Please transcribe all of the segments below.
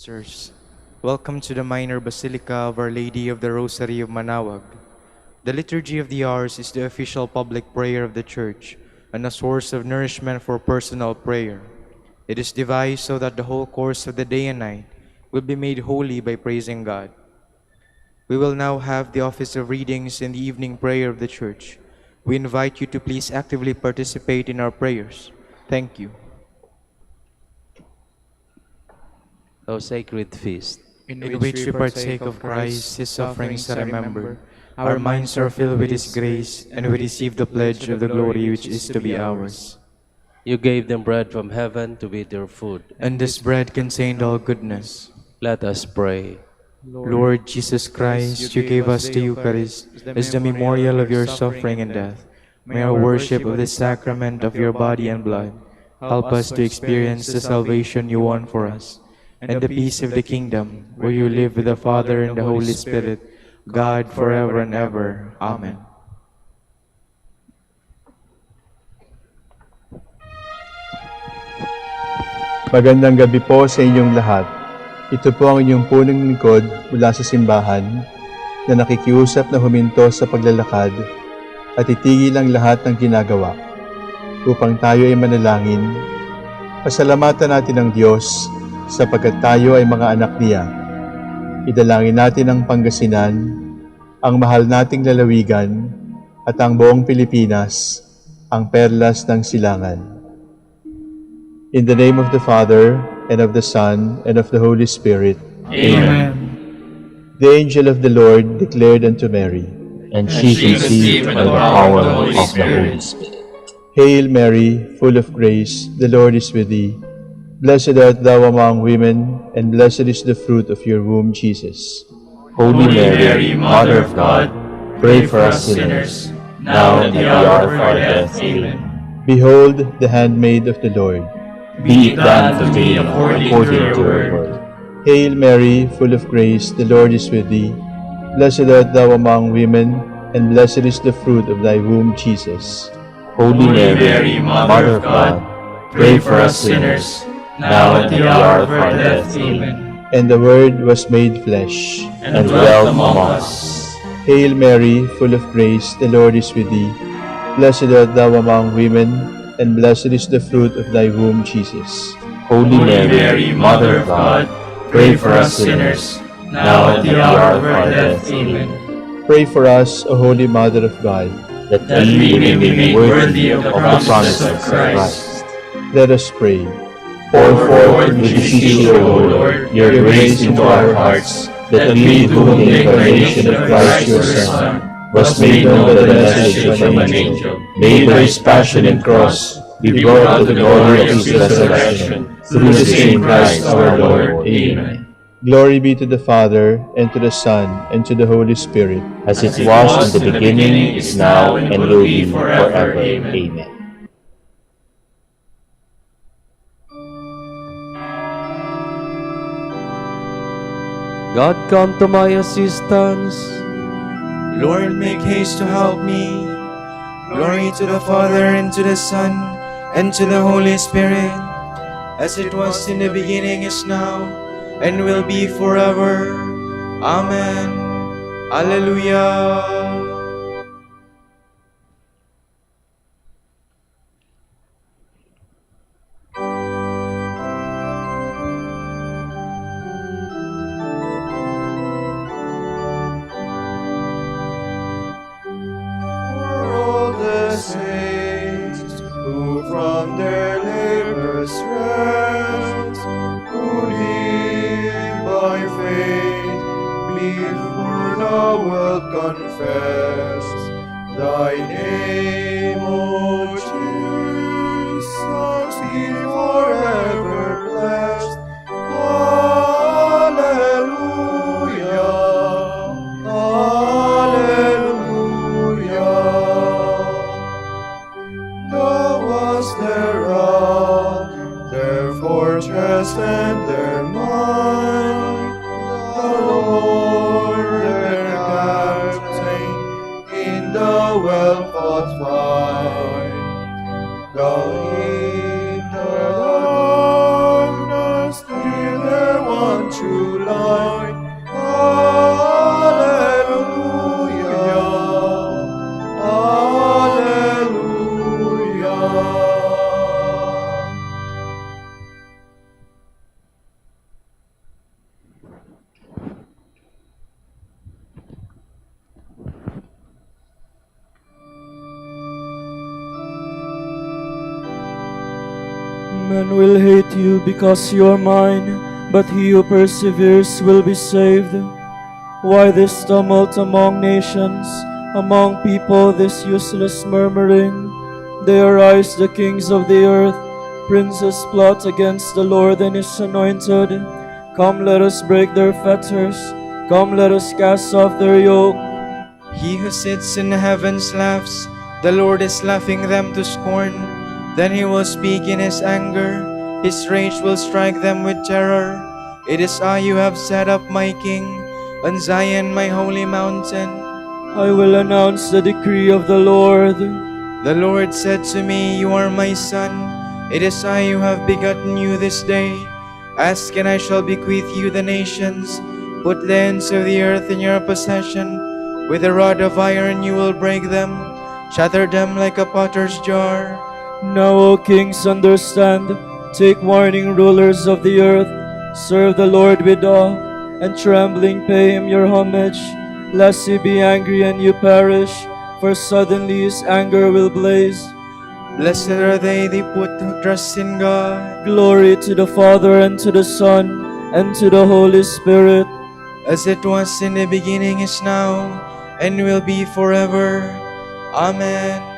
Sirs, welcome to the Minor Basilica of Our Lady of the Rosary of Manaoag. The Liturgy of the Hours is the official public prayer of the Church and a source of nourishment for personal prayer. It is devised so that the whole course of the day and night will be made holy by praising God. We will now have the office of readings and the evening prayer of the Church. We invite you to please actively participate in our prayers. Thank you. O sacred feast, in which we partake of Christ, His sufferings are remembered. Our minds are filled with His grace, and we receive the pledge of the glory which is to be ours. you gave them bread from heaven to be their food. And this bread contained all goodness. Let us pray. Lord Jesus Christ, you gave us the Eucharist as the memorial of your suffering and death. May our worship of this sacrament of your body and blood help us to experience the salvation you won for us, and the peace of the kingdom, where you live with the Father and the Holy Spirit, God forever and ever. Amen. Magandang gabi po sa inyong lahat. Ito po ang inyong punong lingkod mula sa simbahan na nakikiusap na huminto sa paglalakad at itigil ang lahat ng ginagawa upang tayo ay manalangin. Pasalamatan natin ang Diyos sapagkat tayo ay mga anak niya. Idalangin natin ang Pangasinan, ang mahal nating lalawigan, at ang buong Pilipinas, ang perlas ng silangan. In the name of the Father, and of the Son, and of the Holy Spirit. Amen. The angel of the Lord declared unto Mary, And she conceived by the power of the Holy Spirit. Hail Mary, full of grace, the Lord is with thee. Blessed art thou among women, and blessed is the fruit of your womb, Jesus. Holy Mary, Mother of God, pray for us sinners, now and at the hour of our death. Amen. Behold the handmaid of the Lord. Be it done to me according to your word. Hail Mary, full of grace, the Lord is with thee. Blessed art thou among women, and blessed is the fruit of thy womb, Jesus. Holy Mary, Mother of God, pray for us sinners, now and at the hour of our death. Amen. And the Word was made flesh, And dwelt among us. Hail Mary, full of grace, the Lord is with thee. Blessed art thou among women, and blessed is the fruit of thy womb, Jesus. Holy Mary, Mother of God, pray for us sinners, now and at the hour of our death. Amen. Pray for us, O Holy Mother of God. That we may be made worthy of the promises of Christ. Let us pray. Pour forth, we beseech you, O Lord, your grace into our hearts, that we, to whom the incarnation of Christ your Son was made known by the message of an angel, may by his passion and cross be brought to the glory of his resurrection, through the same Christ our Lord. Amen. Glory be to the Father, and to the Son, and to the Holy Spirit. As it was in the beginning, is now, and will be forever. Amen. God, come to my assistance. Lord, make haste to help me. Glory to the Father, and to the Son, and to the Holy Spirit, as it was in the beginning, is now, and will be forever. Amen. Alleluia. All the saints who from their labors rest, who live by faith, before the world confess thy name, O Jesus, be forever blessed. Hallelujah. Hallelujah. Thou was their rock, their fortress and their might, the Lord their captain in the well-fought fight. Thou in the darkness, still their one and will hate you because you are mine, but he who perseveres will be saved. Why this tumult among nations, among people this useless murmuring? They arise, the kings of the earth, princes plot against the Lord and his anointed. Come, let us break their fetters, come, let us cast off their yoke. He who sits in the heavens laughs, the Lord is laughing them to scorn. Then he will speak in his anger, his rage will strike them with terror. It is I who have set up my king on Zion, my holy mountain. I will announce the decree of the Lord. The Lord said to me, You are my son, it is I who have begotten you this day. Ask and I shall bequeath you the nations, put the ends of the earth in your possession. With a rod of iron you will break them, shatter them like a potter's jar. Now, O kings, understand, take warning, rulers of the earth, serve the Lord with awe, and trembling pay him your homage, lest he be angry and you perish, for suddenly his anger will blaze. Blessed are they put trust in God. Glory to the Father, and to the Son, and to the Holy Spirit. As it was in the beginning, is now, and will be forever. Amen.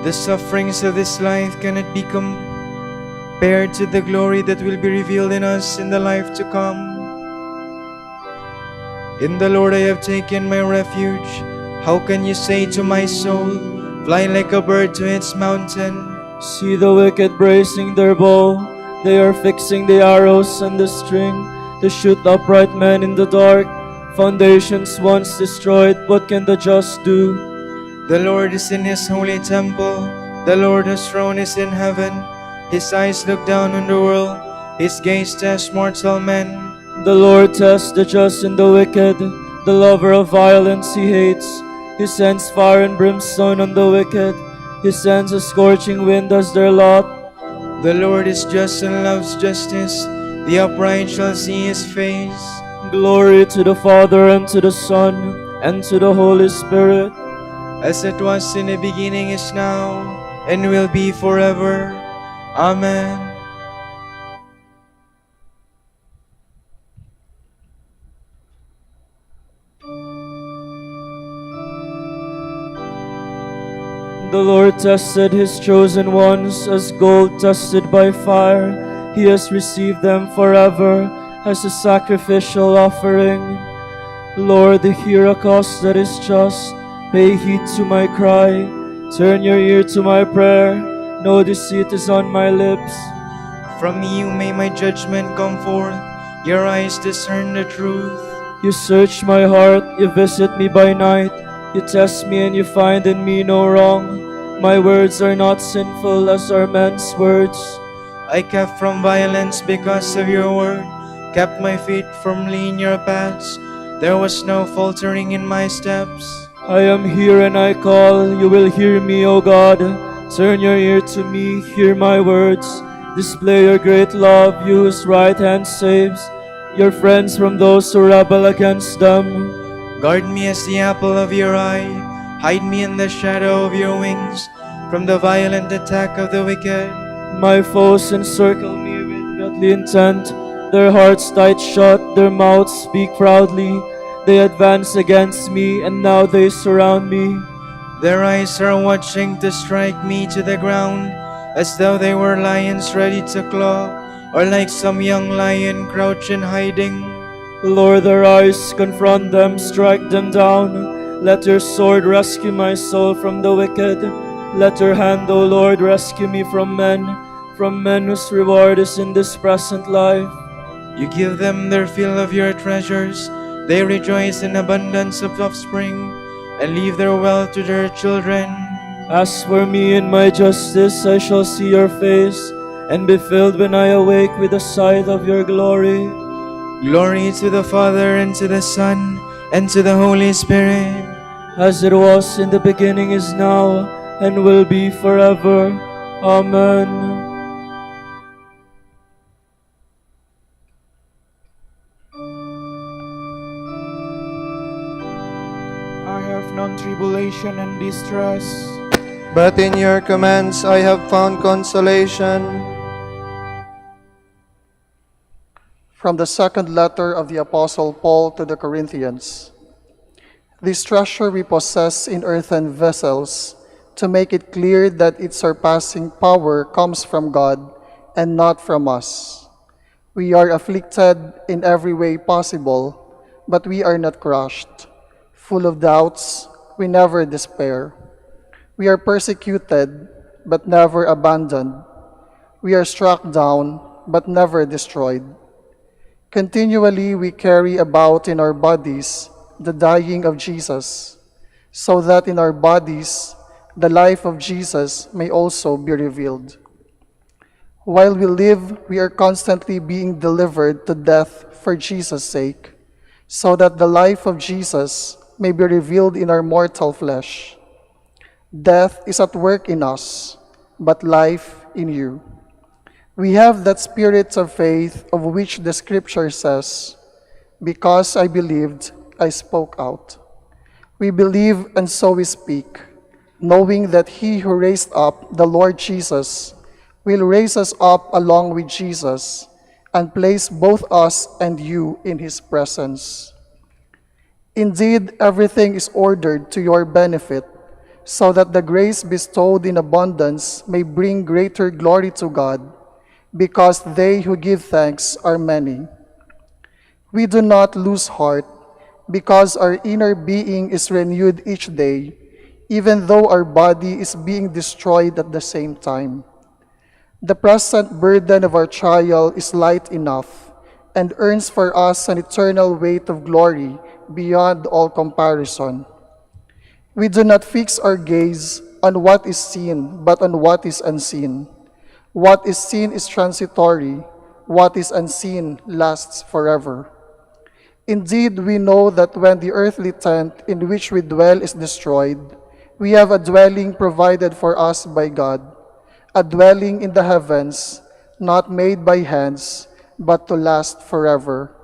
The sufferings of this life cannot be compared to the glory that will be revealed in us in the life to come. In the Lord I have taken my refuge. How can you say to my soul, Fly like a bird to its mountain? See the wicked bracing their bow, they are fixing the arrows and the string, to shoot upright men in the dark. Foundations once destroyed, what can the just do? The Lord is in his holy temple. The Lord whose throne is in heaven. His eyes look down on the world. His gaze tests mortal men. The Lord tests the just and the wicked. The lover of violence he hates. He sends fire and brimstone on the wicked. He sends a scorching wind as their lot. The Lord is just and loves justice. The upright shall see his face. Glory to the Father, and to the Son, and to the Holy Spirit. As it was in the beginning, is now, and will be forever. Amen. The Lord tested his chosen ones as gold tested by fire. He has received them forever as a sacrificial offering. Lord, hear a cause that is just. Pay heed to my cry. Turn your ear to my prayer. No deceit is on my lips. From you may my judgment come forth. Your eyes discern the truth. You search my heart, you visit me by night. You test me and you find in me no wrong. My words are not sinful as are men's words. I kept from violence because of your word, kept my feet firmly in your paths. There was no faltering in my steps. I am here and I call, you will hear me, O God. Turn your ear to me, hear my words. Display your great love, you whose right hand saves your friends from those who rebel against them. Guard me as the apple of your eye. Hide me in the shadow of your wings from the violent attack of the wicked. My foes encircle me with deadly intent. Their hearts tight shut, their mouths speak proudly. They advance against me, and now they surround me. Their eyes are watching to strike me to the ground, as though they were lions ready to claw, or like some young lion crouched in hiding. Lord, their eyes confront them, strike them down. Let your sword rescue my soul from the wicked. Let your hand, O Lord, rescue me from men whose reward is in this present life. You give them their fill of your treasures. They rejoice in abundance of offspring, and leave their wealth to their children. As for me, in my justice I shall see your face, and be filled when I awake with the sight of your glory. Glory to the Father, and to the Son, and to the Holy Spirit. As it was in the beginning, is now, and will be forever. Amen. of non-tribulation and distress. But in your commands I have found consolation. From the second letter of the Apostle Paul to the Corinthians. This treasure we possess in earthen vessels, to make it clear that its surpassing power comes from God and not from us. We are afflicted in every way possible, but we are not crushed. Full of doubts, we never despair. We are persecuted, but never abandoned. We are struck down, but never destroyed. Continually we carry about in our bodies the dying of Jesus, so that in our bodies the life of Jesus may also be revealed. While we live, we are constantly being delivered to death for Jesus' sake, so that the life of Jesus may be revealed in our mortal flesh. Death is at work in us, but life in you. We have that spirit of faith of which the Scripture says, "Because I believed, I spoke out." We believe and so we speak, knowing that He who raised up the Lord Jesus will raise us up along with Jesus and place both us and you in His presence. Indeed, everything is ordered to your benefit, so that the grace bestowed in abundance may bring greater glory to God, because they who give thanks are many. We do not lose heart, because our inner being is renewed each day, even though our body is being destroyed at the same time. The present burden of our trial is light enough, and earns for us an eternal weight of glory beyond all comparison. We do not fix our gaze on what is seen, but on what is unseen. What is seen is transitory, what is unseen lasts forever. Indeed, we know that when the earthly tent in which we dwell is destroyed, we have a dwelling provided for us by God, a dwelling in the heavens, not made by hands, but to last forever.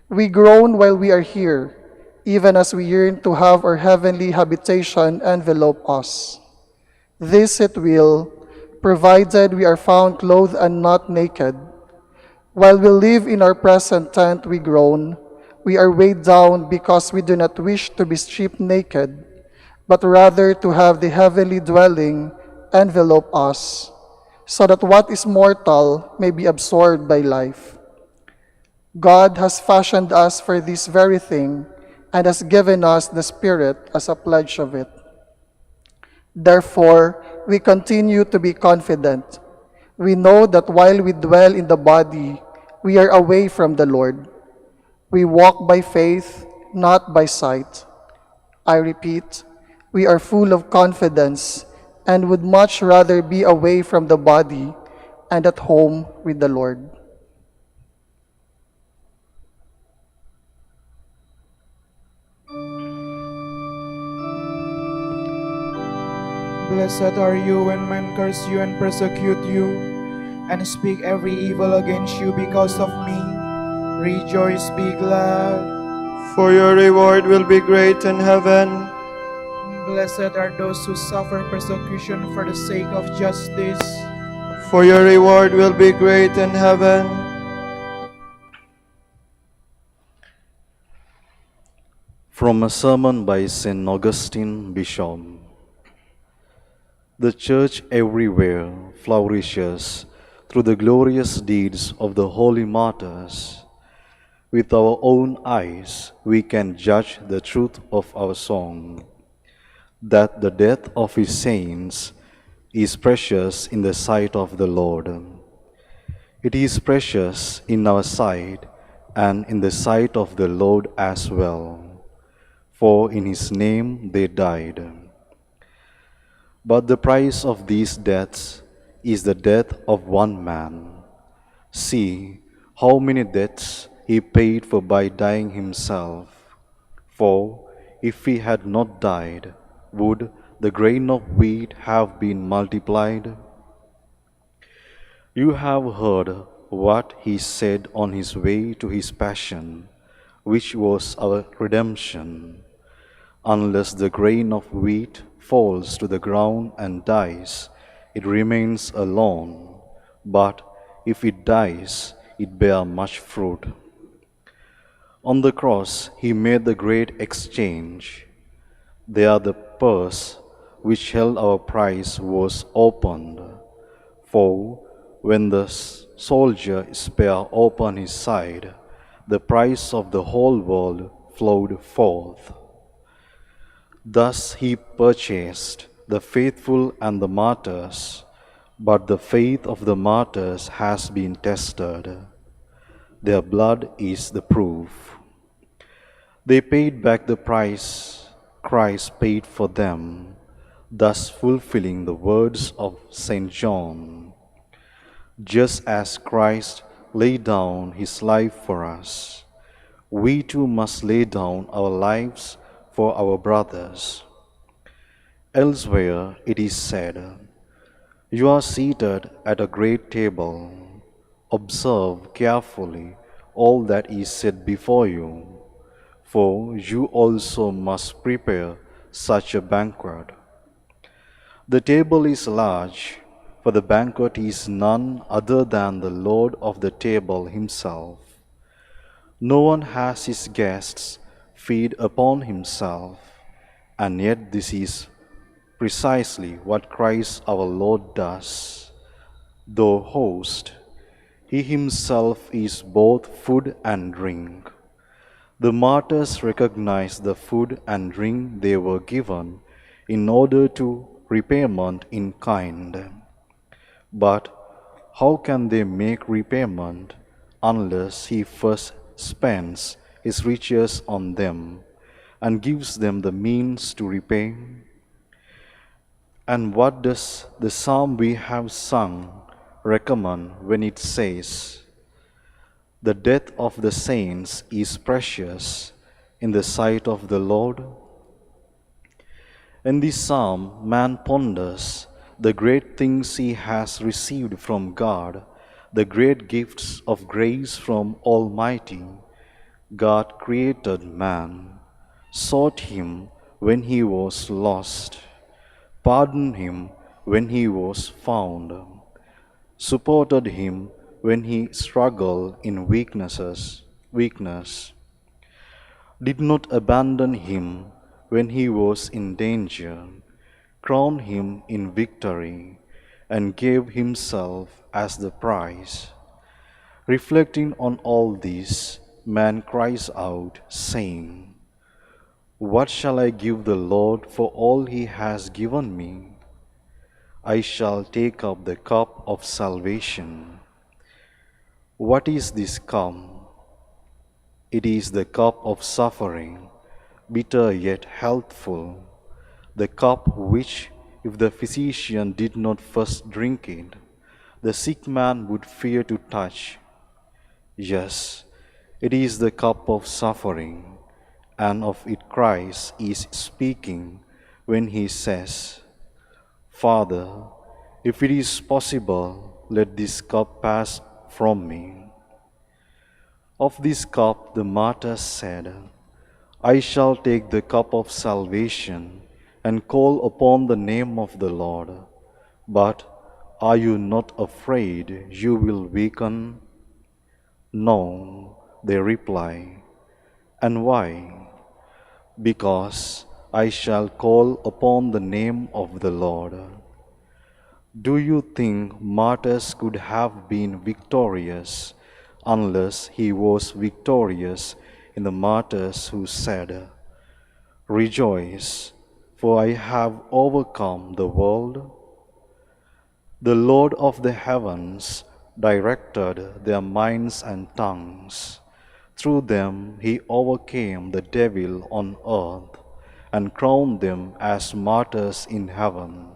We groan while we are here, even as we yearn to have our heavenly habitation envelope us. This it will, provided we are found clothed and not naked. While we live in our present tent, we groan. We are weighed down because we do not wish to be stripped naked, but rather to have the heavenly dwelling envelope us, so that what is mortal may be absorbed by life. God has fashioned us for this very thing and has given us the Spirit as a pledge of it. Therefore, we continue to be confident. We know that while we dwell in the body, we are away from the Lord. We walk by faith, not by sight. I repeat, we are full of confidence and would much rather be away from the body and at home with the Lord. Blessed are you when men curse you and persecute you, and speak every evil against you because of me. Rejoice, be glad. For your reward will be great in heaven. Blessed are those who suffer persecution for the sake of justice, For your reward will be great in heaven. From a sermon by St. Augustine, Bishop. The Church everywhere flourishes through the glorious deeds of the holy martyrs. With our own eyes, we can judge the truth of our song, that the death of His saints is precious in the sight of the Lord. It is precious in our sight and in the sight of the Lord as well, for in His name they died. But the price of these deaths is the death of one man. See how many deaths He paid for by dying Himself. For if He had not died, would the grain of wheat have been multiplied? You have heard what He said on His way to His passion, which was our redemption. Unless the grain of wheat falls to the ground and dies, it remains alone, but if it dies, it bears much fruit. On the cross, he made the great exchange. There the purse which held our price was opened. For when the soldier spared open his side, the price of the whole world flowed forth. Thus he purchased the faithful and the martyrs, but the faith of the martyrs has been tested. Their blood is the proof. They paid back the price Christ paid for them, thus fulfilling the words of St. John. Just as Christ laid down his life for us, we too must lay down our lives for our brothers. Elsewhere it is said, "You are seated at a great table. Observe carefully all that is set before you, for you also must prepare such a banquet." The table is large, for the banquet is none other than the Lord of the table himself. No one has his guests feed upon himself, and yet this is precisely what Christ our Lord does. Though host, he himself is both food and drink. The martyrs recognized the food and drink they were given in order to repayment in kind. But how can they make repayment unless he first spends his riches on them and gives them the means to repay? And what does the psalm we have sung recommend when it says, "The death of the saints is precious in the sight of the Lord"? In this psalm, man ponders the great things he has received from God, the great gifts of grace from Almighty. God created man, sought him when he was lost, pardoned him when he was found, supported him when he struggled in weakness, did not abandon him when he was in danger, crowned him in victory, and gave himself as the prize. Reflecting on all this, man cries out, saying, "What shall I give the Lord for all he has given me? I shall take up the cup of salvation." What is this cup? It is the cup of suffering, bitter yet healthful, the cup which, if the physician did not first drink it, the sick man would fear to touch. Yes, it is the cup of suffering, and of it Christ is speaking when he says, "Father, if it is possible, let this cup pass from me." Of this cup the martyrs said, "I shall take the cup of salvation and call upon the name of the Lord." But are you not afraid you will weaken? No, they reply. And why? Because I shall call upon the name of the Lord. Do you think martyrs could have been victorious unless he was victorious in the martyrs who said, "Rejoice, for I have overcome the world"? The Lord of the heavens directed their minds and tongues. Through them he overcame the devil on earth and crowned them as martyrs in heaven.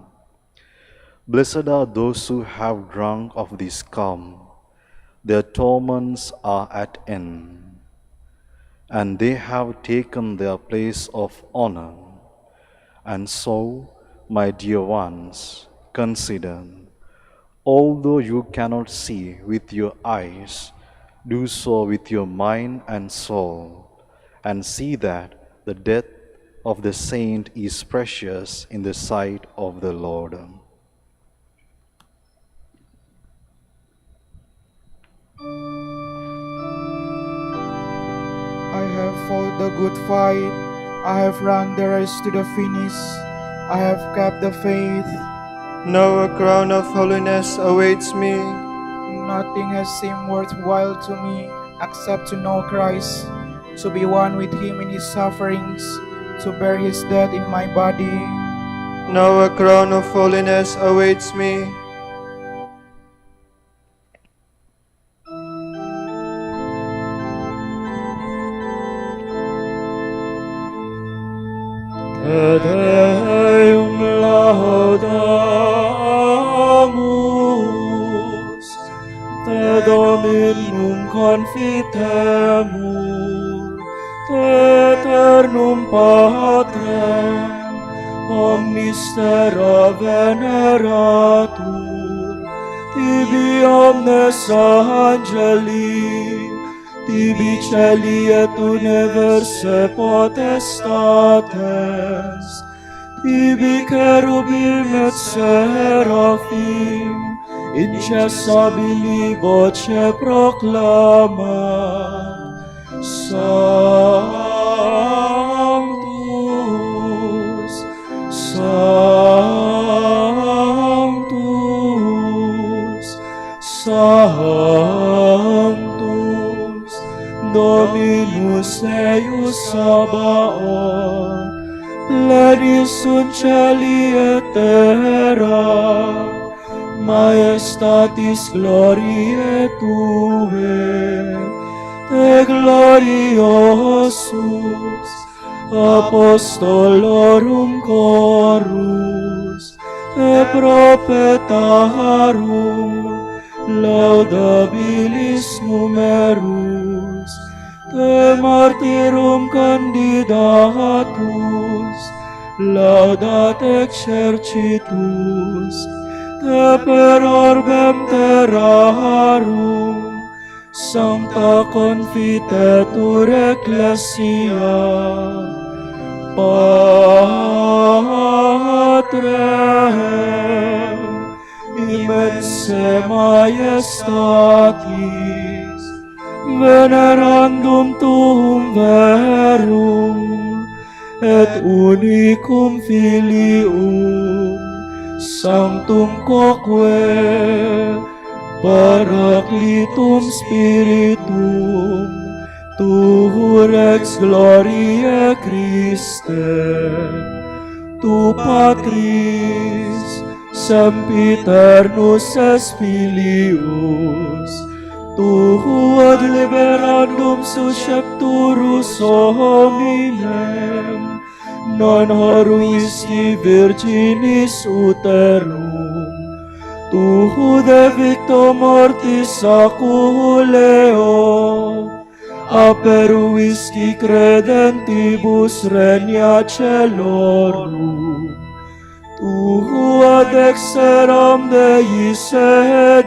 Blessed are those who have drunk of this cup. Their torments are at end, and they have taken their place of honor. And so, my dear ones, consider, although you cannot see with your eyes, do so with your mind and soul, and see that the death of the saint is precious in the sight of the Lord. I have fought the good fight. I have run the race to the finish. I have kept the faith. Now a crown of holiness awaits me. Nothing has seemed worthwhile to me except to know Christ, to be one with Him in His sufferings, to bear His death in my body. Now a crown of holiness awaits me. Te Deum laudamus, Te Dominum confitemur, Te eternum Patrem, omnis terra veneratur, Tibi omnes angeli, Tibi celi et universe potestates, Tibi cherubim et seraphim, incessabili voce proclamat, Sanctus, Sanctus, Sanctus, Dominus Deus Sabaoth, pleni sunt celi et terra, Maestatis gloriae Tuae, Te gloriosus, apostolorum chorus, Te propetarum, laudabilis numerus, Te martyrum candidatus, laudat exercitus, Te per orbem terrarum, Sancta confitetur ecclesia, Patrem, immense majestatis, venerandum tuum verum, et unicum filium, sanctum quoque, Paraclitum Spiritum, Tu rex gloriae Christe, Tu Patris, sempiternus es filius, Tu ad liberandum suscepturus hominem, non horuisti virginis uterum, Tu de victo mortis aculeo, aperuisci credentibus regna celorum, Tu ad exteram Dei sedes,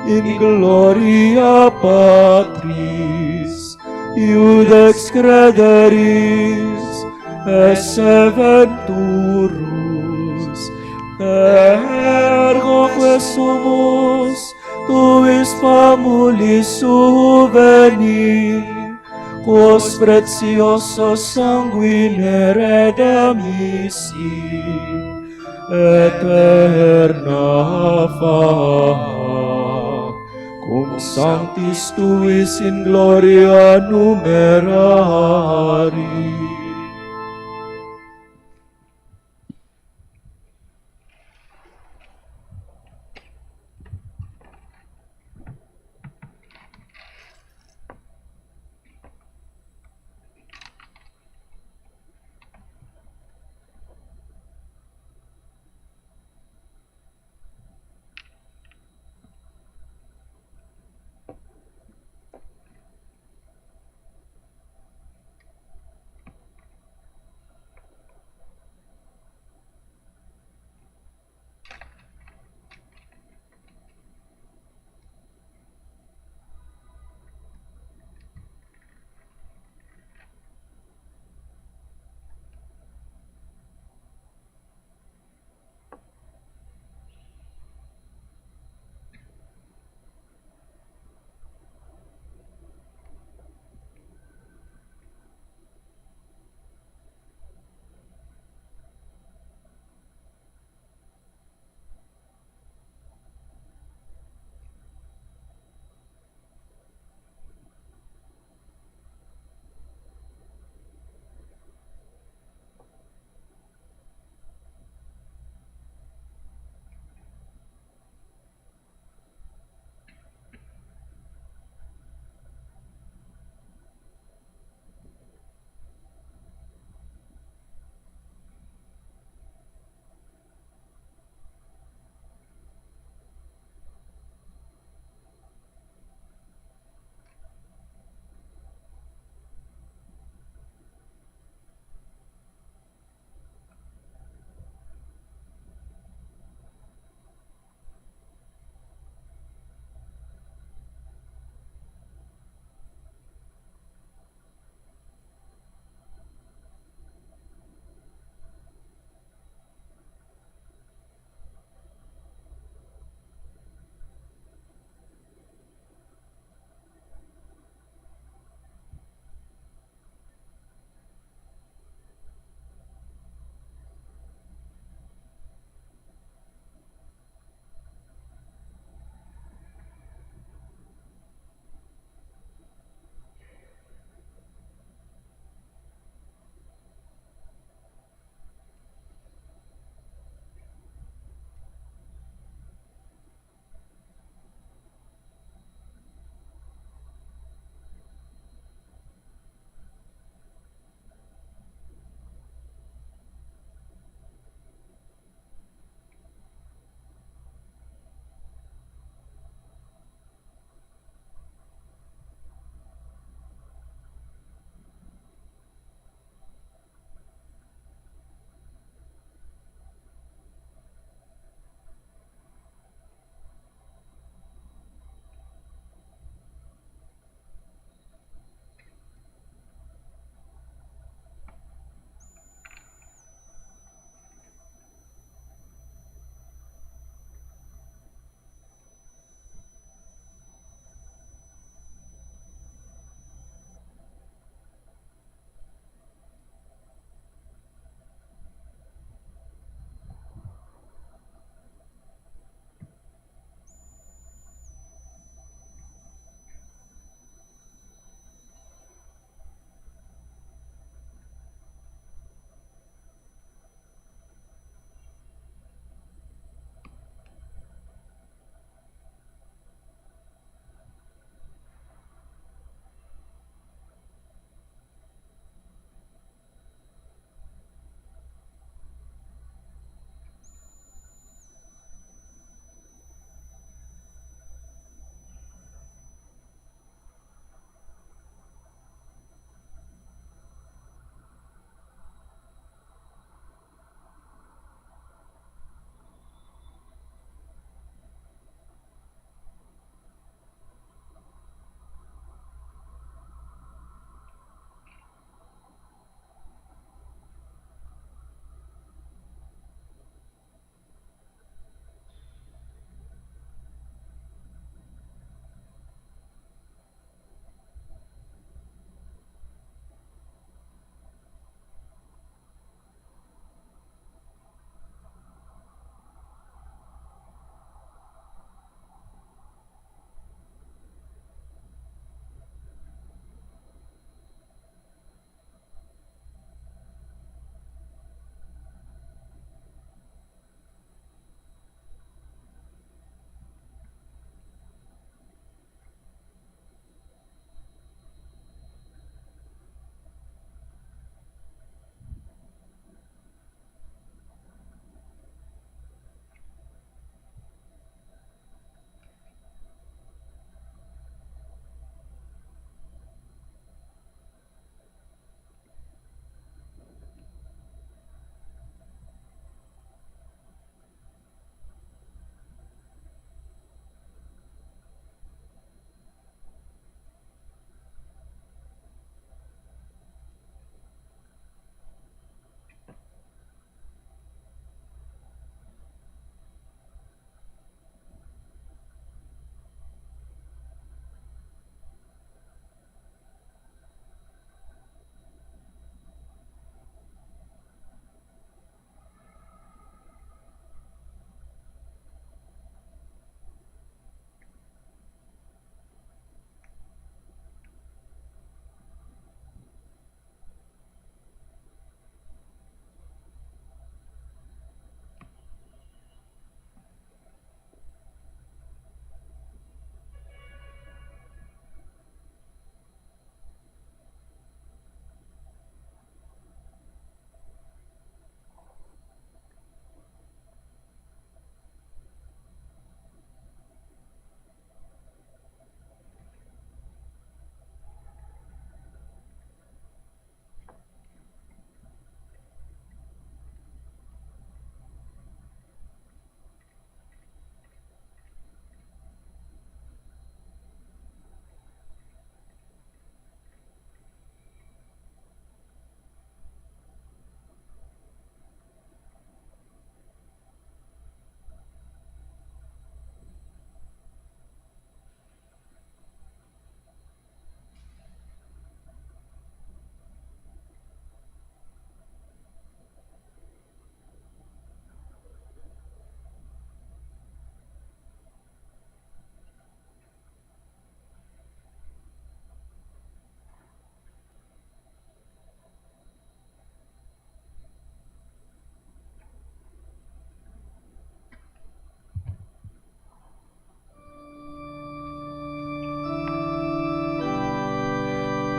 in gloria Patris, iudex crederis, esse venturus, ergo quesumus tuis famulis suveni, quos preciosos sanguine redemisi, eterna fac, cum sanctis tuis in gloria numerari.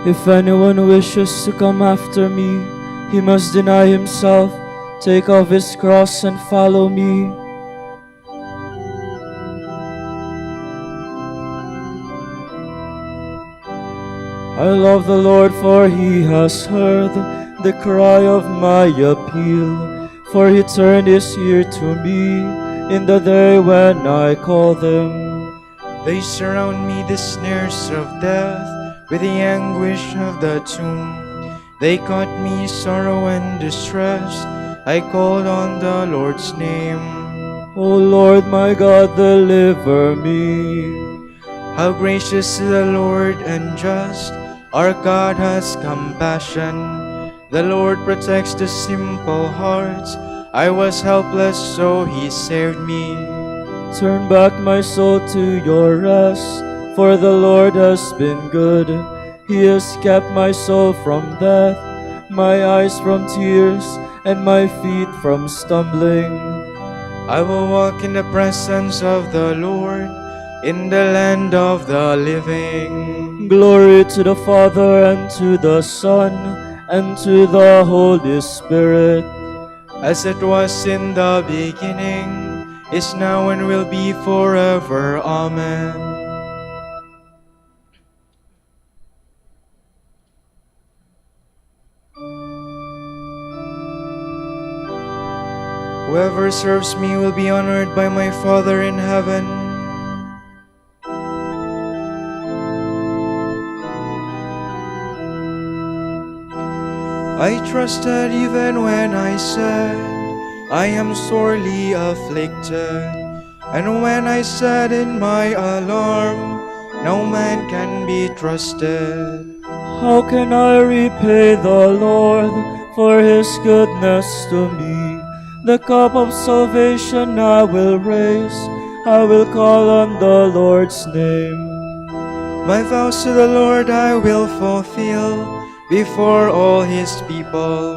If anyone wishes to come after me, he must deny himself, take up his cross, and follow me. I love the Lord, for he has heard the cry of my appeal. For he turned his ear to me in the day when I called him. They surround me, the snares of death, with the anguish of the tomb. They caught me sorrow and distress. I called on the Lord's name. O Lord my God, deliver me. How gracious is the Lord and just, our God has compassion. The Lord protects the simple hearts. I was helpless, so he saved me. Turn back my soul to your rest, for the Lord has been good. He has kept my soul from death, my eyes from tears, and my feet from stumbling. I will walk in the presence of the Lord, in the land of the living. Glory to the Father, and to the Son, and to the Holy Spirit. As it was in the beginning, is now, and will be forever. Amen. Whoever serves me will be honored by my Father in heaven. I trusted even when I said, I am sorely afflicted. And when I said in my alarm, no man can be trusted. How can I repay the Lord for his goodness to me? The cup of salvation I will raise, I will call on the Lord's name. My vows to the Lord I will fulfill before all his people.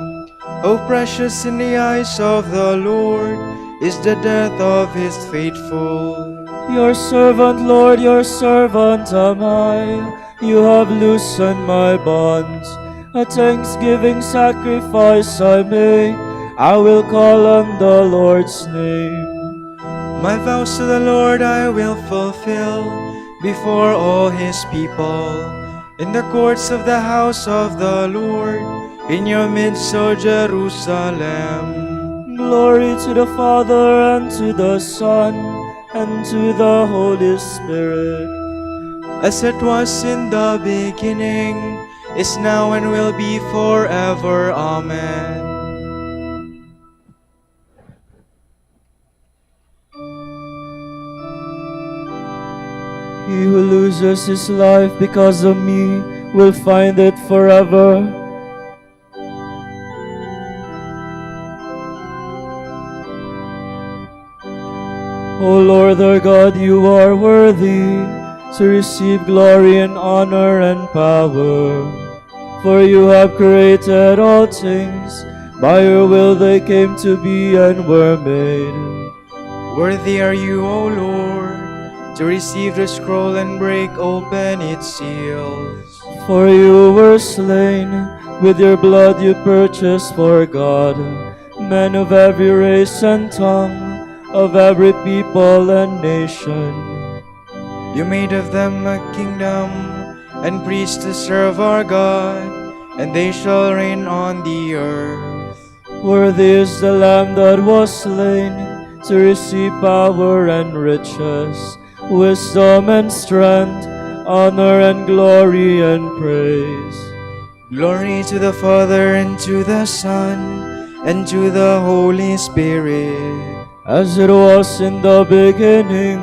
Oh, precious in the eyes of the Lord is the death of his faithful. Your servant, Lord, your servant am I. You have loosened my bonds. A thanksgiving sacrifice I make. I will call on the Lord's name. My vows to the Lord I will fulfill before all his people. In the courts of the house of the Lord, in your midst, O Jerusalem. Glory to the Father, and to the Son, and to the Holy Spirit. As it was in the beginning, is now, and will be forever. Amen. He who loses his life because of me will find it forever. O Lord our God, you are worthy to receive glory and honor and power. For you have created all things, by your will they came to be and were made. Worthy are you, O Lord, to receive the scroll and break open its seals. For you were slain, with your blood you purchased for God men of every race and tongue, of every people and nation. You made of them a kingdom and priests to serve our God, and they shall reign on the earth. Worthy is the Lamb that was slain to receive power and riches, wisdom and strength, honor and glory and praise. Glory to the Father, and to the Son, and to the Holy Spirit. As it was in the beginning,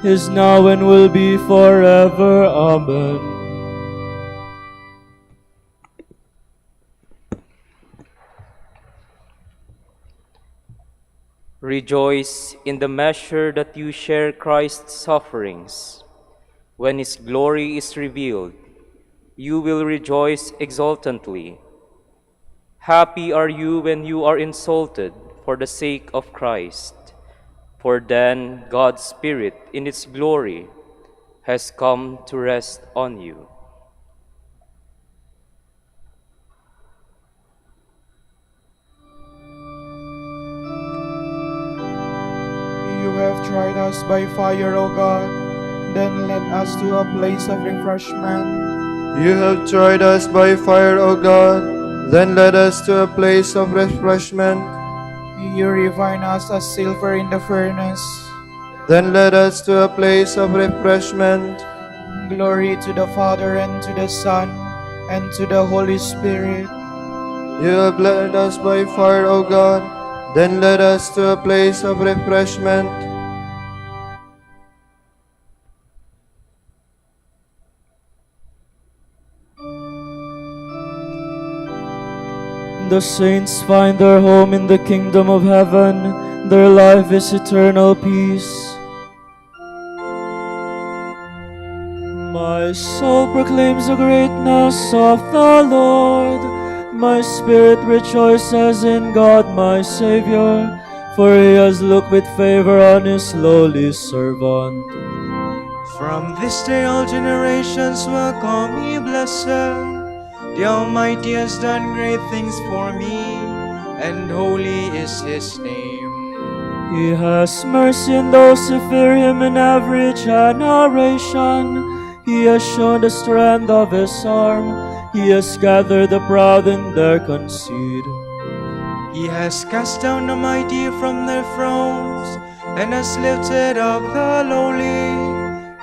is now, and will be forever. Amen. Rejoice in the measure that you share Christ's sufferings. When his glory is revealed, you will rejoice exultantly. Happy are you when you are insulted for the sake of Christ, for then God's Spirit in its glory has come to rest on you. have tried us by fire, O God, then led us to a place of refreshment. You have tried us by fire, O God, then led us to a place of refreshment. You refine us as silver in the furnace. Then led us to a place of refreshment. Glory to the Father, and to the Son, and to the Holy Spirit. You have led us by fire, O God, then led us to a place of refreshment. The saints find their home in the kingdom of heaven. Their life is eternal peace. My soul proclaims the greatness of the Lord. My spirit rejoices in God my Savior, for he has looked with favor on his lowly servant. From this day all generations will call me blessed. The Almighty has done great things for me, and holy is his name. He has mercy on those who fear him in every generation. He has shown the strength of his arm. He has gathered the proud in their conceit. He has cast down the mighty from their thrones, and has lifted up the lowly.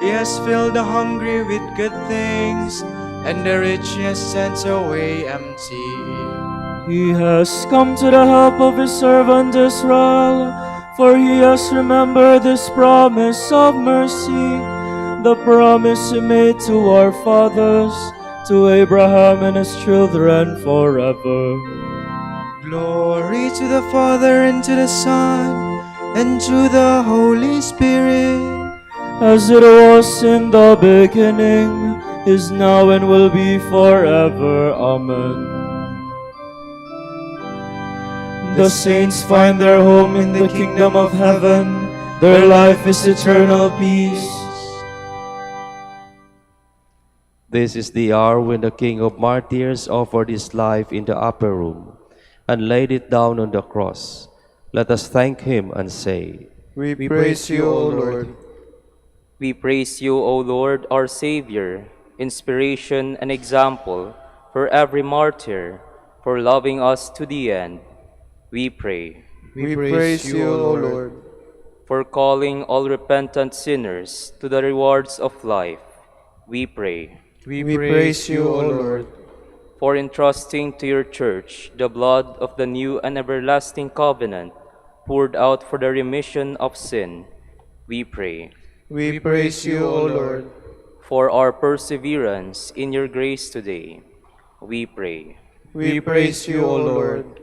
He has filled the hungry with good things, and the rich he has sent away empty. He has come to the help of his servant Israel, for he has remembered his promise of mercy, the promise he made to our fathers, to Abraham and his children forever. Glory to the Father, and to the Son, and to the Holy Spirit, as it was in the beginning, is now, and will be forever. Amen. The saints find their home in the kingdom of heaven. Their life is eternal peace. This is the hour when the King of Martyrs offered his life in the upper room and laid it down on the cross. Let us thank him and say, We praise you, O Lord. We praise you, O Lord, our Savior, inspiration and example for every martyr, for loving us to the end. We pray. We praise you, O Lord. For calling all repentant sinners to the rewards of life. We pray. We praise you, O Lord. For entrusting to your Church the blood of the new and everlasting covenant poured out for the remission of sin. We pray. We praise you, O Lord. For our perseverance in your grace today. We pray. We praise you, O Lord.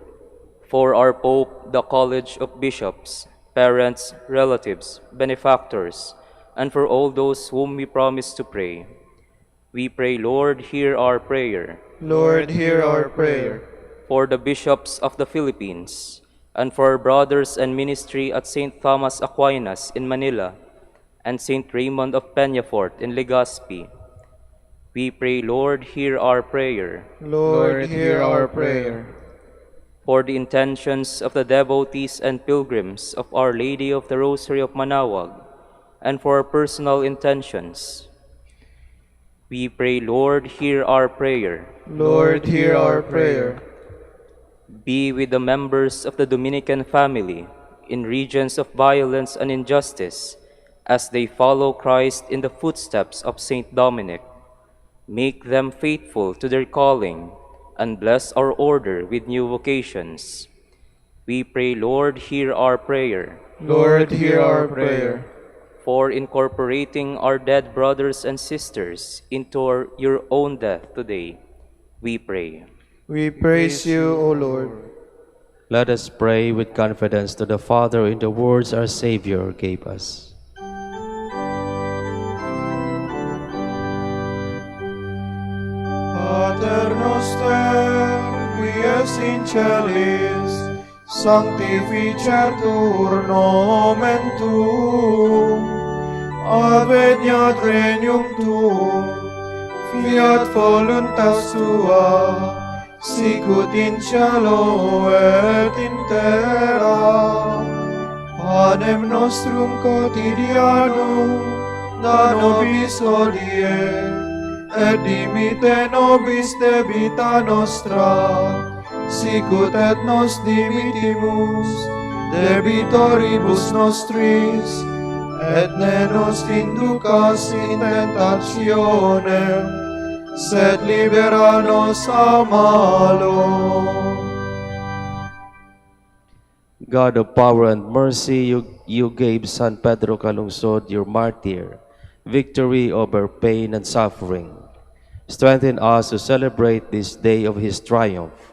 For our Pope, the College of Bishops, parents, relatives, benefactors, and for all those whom we promise to pray. We pray, Lord, hear our prayer. Lord, hear our prayer. For the bishops of the Philippines, and for our brothers and ministry at St. Thomas Aquinas in Manila, and St. Raymond of Peñafort in Legazpi. We pray, Lord, hear our prayer. Lord, hear our prayer. For the intentions of the devotees and pilgrims of Our Lady of the Rosary of Manaoag, and for our personal intentions. We pray, Lord, hear our prayer. Lord, hear our prayer. Be with the members of the Dominican family in regions of violence and injustice as they follow Christ in the footsteps of Saint Dominic. Make them faithful to their calling and bless our order with new vocations. We pray, Lord, hear our prayer. Lord, hear our prayer. For incorporating our dead brothers and sisters into your own death today, we pray. We praise you, O Lord. Let us pray with confidence to the Father in the words our Savior gave us. Pater noster, qui es in celis, sanctificetur nomen tuum, adveniat regnum tuum, fiat voluntas tua, sicut in cielo et in terra. Panem panem nostrum quotidianum da nobis hodie, et dimite nobis debita nostra, sicut et nos dimitimus debitoribus nostris, et ne nos inducas in tentationem, sed libera nos a malo. God of power and mercy, you gave San Pedro Calungsod, your martyr, victory over pain and suffering. Strengthen us to celebrate this day of his triumph,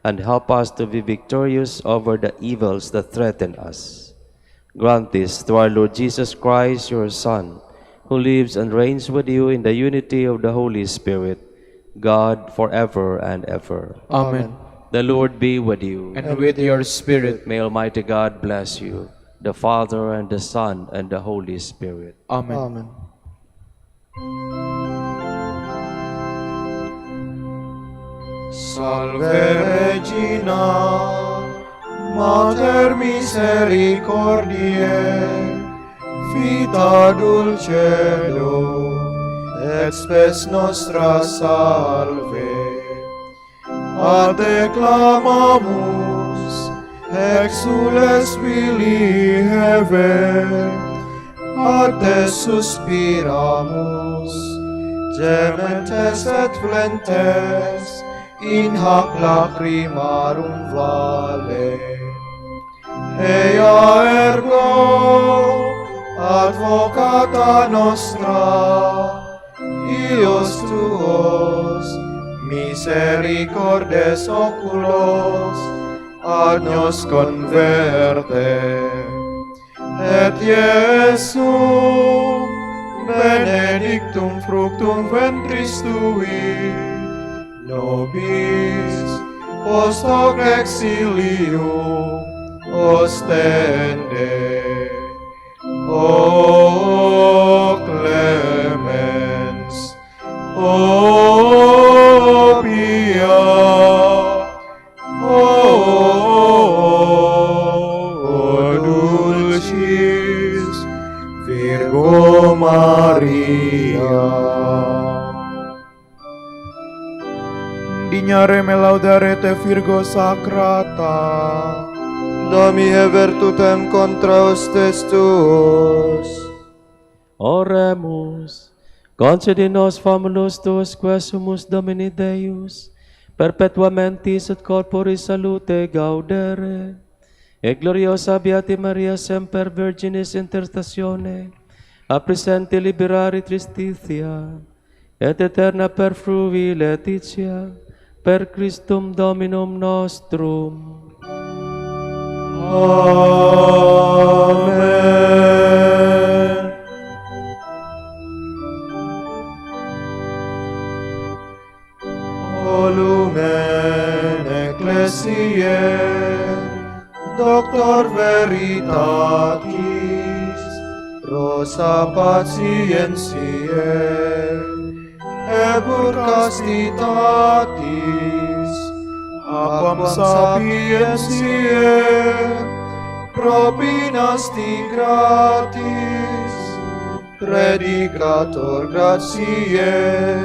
and help us to be victorious over the evils that threaten us. Grant this to our Lord Jesus Christ, your Son, who lives and reigns with you in the unity of the Holy Spirit, God forever and ever. Amen. The Lord be with you. And with your spirit. May Almighty God bless you, the Father and the Son and the Holy Spirit. Amen. Amen. Salve Regina, Mater misericordiae, vita dulcedo, et spes nostra salve. A te clamamus, exules vili heve, a te suspiramus, gementes et flentes, in hac lacrimarum vale. Ea ergo, advocata nostra, ios tuos, misericordes oculos, ad nos converte. Et Iesum, benedictum fructum ventris tui, nobis post hoc exilium ostende. O clemens, O pia, O dulcis Virgo Maria. Dignare me laudare te Virgo sacrata. Domi e virtutem contra hostes tuos. Oremus. Concede nos famulus tuos quesumus Domini Deus, perpetuamentis et corporis salute gaudere, e gloriosa Beati Maria semper Virginis intercessione, a presente liberari tristitia, et eterna per fruvi laetitia, per Christum Dominum nostrum. Amen. O lumen ecclesiae, Doctor veritatis, rosa patientiae, ebur castitatis, aquam sapientiae, propinasti gratis, predicator gratiae,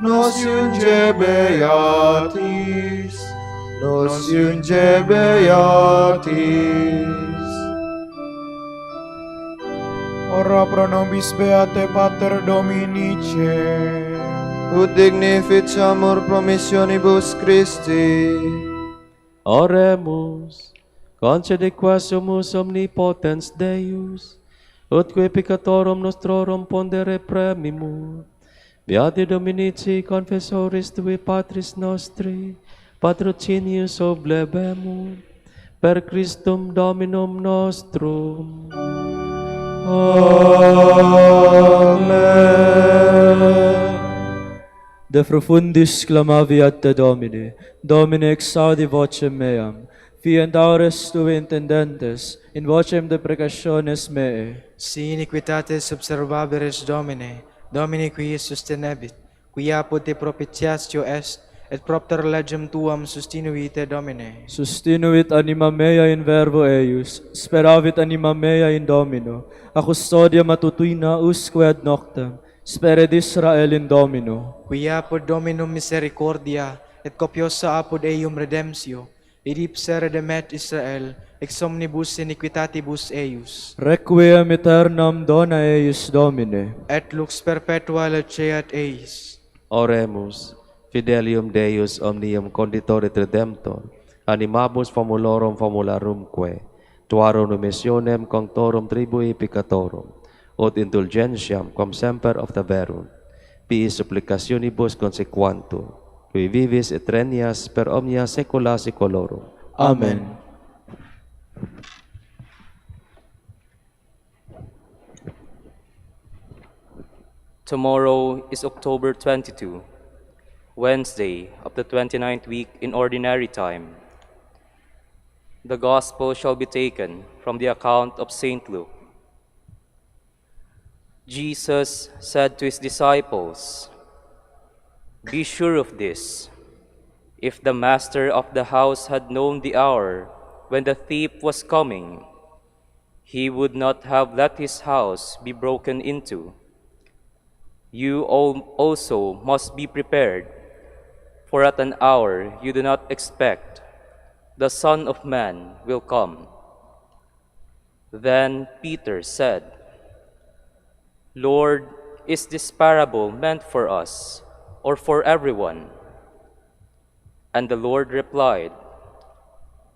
nos iunge beatis, nos iunge beatis. Ora pro nobis beate Pater Dominice, Ut dignificiamur promissionibus Christi. Oremus. Concede quesumus omnipotens Deus, utque peccatorum nostrorum pondere premimur. Beati Dominici confessoris tui Patris nostri, patrocinius oblebemur, per Christum Dominum nostrum. Amen. De profundis clamaviat te Domine, Domine exaudi vocem meam, fiant aures tui intendentes, in vocem deprecationes mee. Si iniquitates observaberes Domine, Domine qui sustenebit, qui apud te propitiatio est, et propter legem tuam sustinuite Domine. Sustinuit anima mea in verbo eius, speravit anima mea in Domino, a custodia matutina usque ad noctem, spere d'Israel in Domino. Quia apud Dominum misericordia, et copiosa apud eium redemptio, id ipse redemet Israel, ex omnibus iniquitatibus eius. Requiem aeternam dona eius Domine. Et lux perpetua laceat eis. Oremus, fidelium Deus omnium conditorit redemptor, animabus famulorum famularumque, tuarum remissionem conctorum tribui peccatorum, ut indulgentiam quam semper obtaverunt, pii supplicationibus consequantur, qui vivis et regnias per omnia saecula saeculorum. Amen. Tomorrow is October 22, Wednesday of the 29th week in Ordinary Time. The Gospel shall be taken from the account of St. Luke. Jesus said to his disciples, "Be sure of this, if the master of the house had known the hour when the thief was coming, he would not have let his house be broken into. You all also must be prepared, for at an hour you do not expect, the Son of Man will come." Then Peter said, "Lord, is this parable meant for us or for everyone?" And the Lord replied,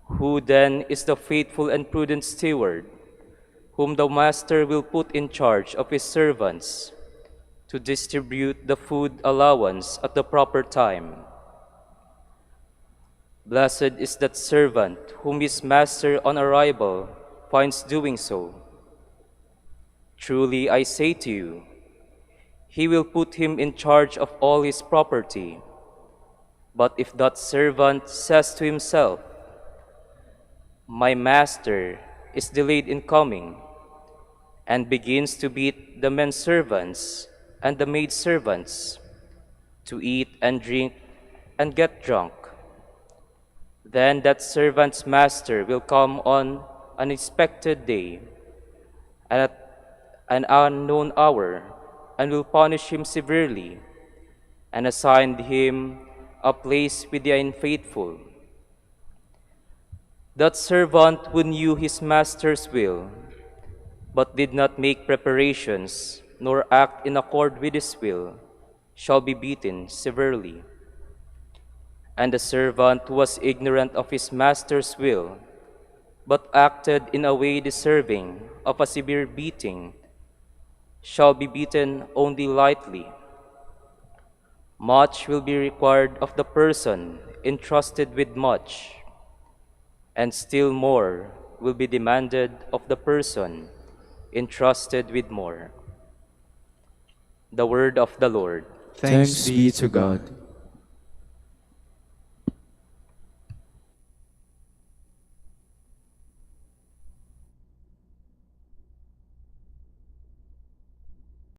"Who then is the faithful and prudent steward, whom the master will put in charge of his servants to distribute the food allowance at the proper time? Blessed is that servant whom his master on arrival finds doing so. Truly I say to you, he will put him in charge of all his property. But if that servant says to himself, 'My master is delayed in coming,' and begins to beat the men servants and the maid servants, to eat and drink and get drunk, then that servant's master will come on an unexpected day and at an unknown hour, and will punish him severely, and assign him a place with the unfaithful. That servant who knew his master's will, but did not make preparations, nor act in accord with his will, shall be beaten severely. And the servant who was ignorant of his master's will, but acted in a way deserving of a severe beating, shall be beaten only lightly. Much will be required of the person entrusted with much, and still more will be demanded of the person entrusted with more." The word of the Lord. Thanks be to God.